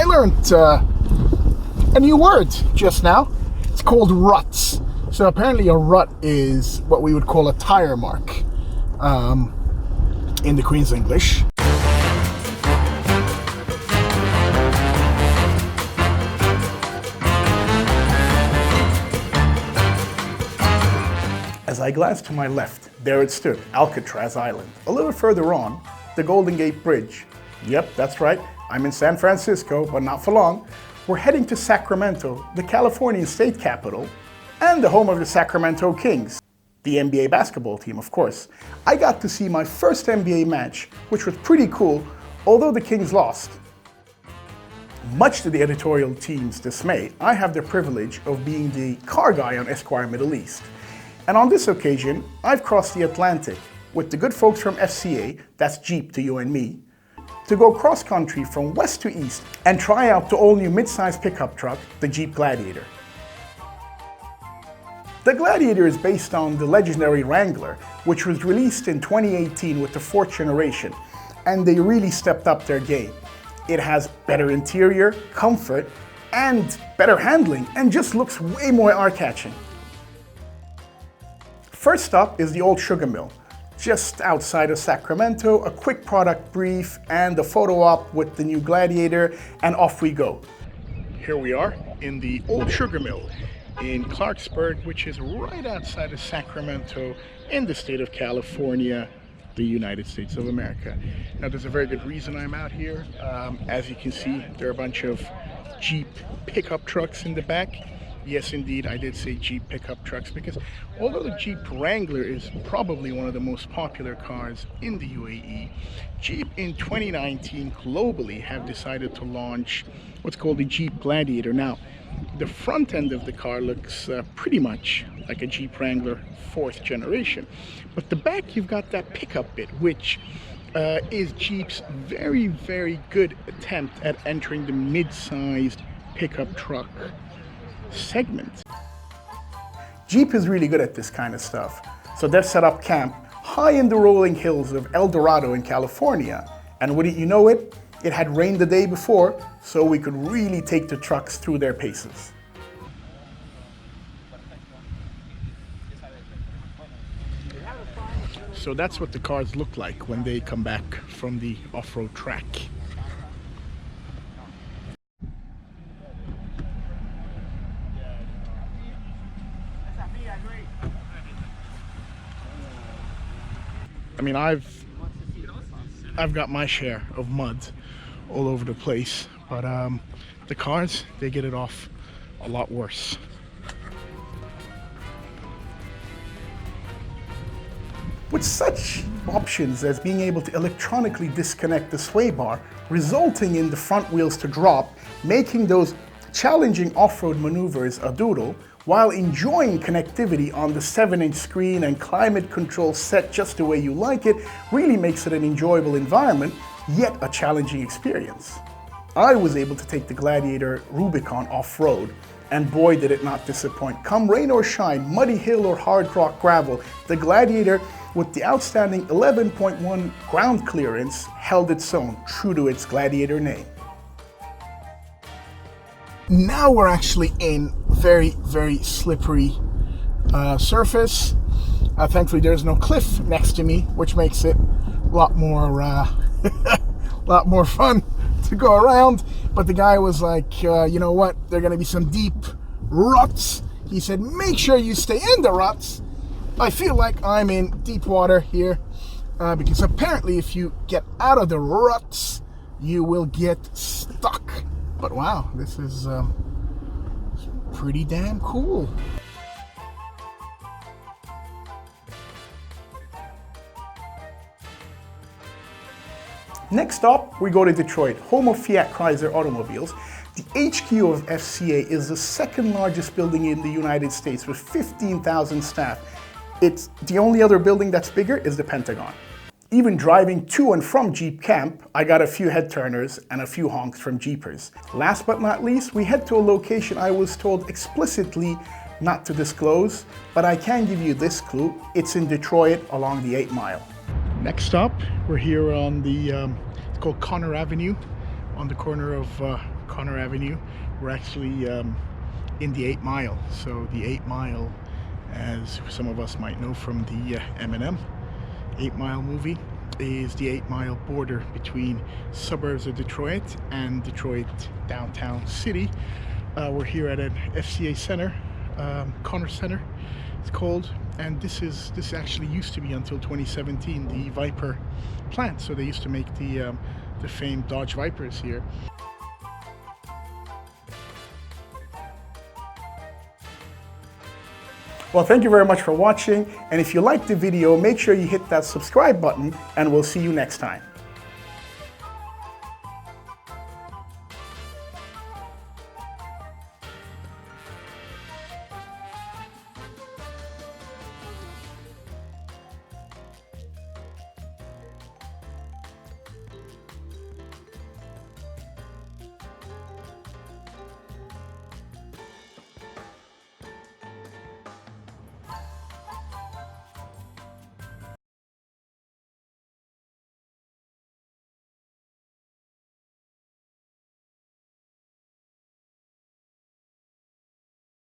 I learned a new word just now. It's called ruts. So apparently a rut is what we would call a tire mark in the Queen's English. As I glanced to my left, there it stood, Alcatraz Island. A little further on, the Golden Gate Bridge. Yep, that's right, I'm in San Francisco, but not for long. We're heading to Sacramento, the California state capital, and the home of the Sacramento Kings. The NBA basketball team, of course. I got to see my first NBA match, which was pretty cool, although the Kings lost. Much to the editorial team's dismay, I have the privilege of being the car guy on Esquire Middle East. And on this occasion, I've crossed the Atlantic with the good folks from FCA, that's Jeep to you and me, to go cross-country from west to east and try out the all-new mid-size pickup truck, the Jeep Gladiator. The Gladiator is based on the legendary Wrangler, which was released in 2018 with the 4th generation, and they really stepped up their game. It has better interior, comfort, and better handling, and just looks way more eye-catching. First up is the old sugar mill, just outside of Sacramento, a quick product brief and a photo op with the new Gladiator, and off we go. Here we are in the old sugar mill in Clarksburg, which is right outside of Sacramento in the state of California, the United States of America. Now there's a very good reason I'm out here. As you can see, there are a bunch of Jeep pickup trucks in the back. Yes, indeed, I did say Jeep pickup trucks because although the Jeep Wrangler is probably one of the most popular cars in the UAE, Jeep in 2019 globally have decided to launch what's called the Jeep Gladiator. Now, the front end of the car looks pretty much like a Jeep Wrangler 4th generation, but the back you've got that pickup bit, which is Jeep's very, very good attempt at entering the mid-sized pickup truck segment. Jeep is really good at this kind of stuff, so they've set up camp high in the rolling hills of El Dorado in California, and wouldn't you know it, it had rained the day before, so we could really take the trucks through their paces. So that's what the cars look like when they come back from the off-road track. I mean, I've got my share of mud all over the place, but the cars, they get it off a lot worse. With such options as being able to electronically disconnect the sway bar, resulting in the front wheels to drop, making those challenging off-road maneuvers a doodle, while enjoying connectivity on the 7-inch screen and climate control set just the way you like it, really makes it an enjoyable environment, yet a challenging experience. I was able to take the Gladiator Rubicon off-road, and boy did it not disappoint. Come rain or shine, muddy hill or hard rock gravel, the Gladiator with the outstanding 11.1 ground clearance held its own, true to its Gladiator name. Now we're actually in very, very slippery surface. Thankfully there's no cliff next to me, which makes it a lot more lot more fun to go around. But the guy was like, you know what, there are going to be some deep ruts. He said, make sure you stay in the ruts. I feel like I'm in deep water here because apparently if you get out of the ruts, you will get stuck. But wow, this is pretty damn cool. Next up, we go to Detroit, home of Fiat Chrysler automobiles. The HQ of FCA is the second largest building in the United States with 15,000 staff. It's the only other building that's bigger is the Pentagon. Even driving to and from Jeep Camp, I got a few head turners and a few honks from Jeepers. Last but not least, we head to a location I was told explicitly not to disclose, but I can give you this clue. It's in Detroit along the 8 Mile. Next up, we're here on the, it's called Connor Avenue, on the corner of Connor Avenue. We're actually in the 8 Mile. So the 8 Mile, as some of us might know from the Eminem 8 Mile movie, is the 8 Mile border between suburbs of Detroit and Detroit downtown city. We're here at an FCA center, Connor Center it's called, and this actually used to be, until 2017, the Viper plant. So they used to make the famed Dodge Vipers here. Well, thank you very much for watching, and if you liked the video, make sure you hit that subscribe button, and we'll see you next time.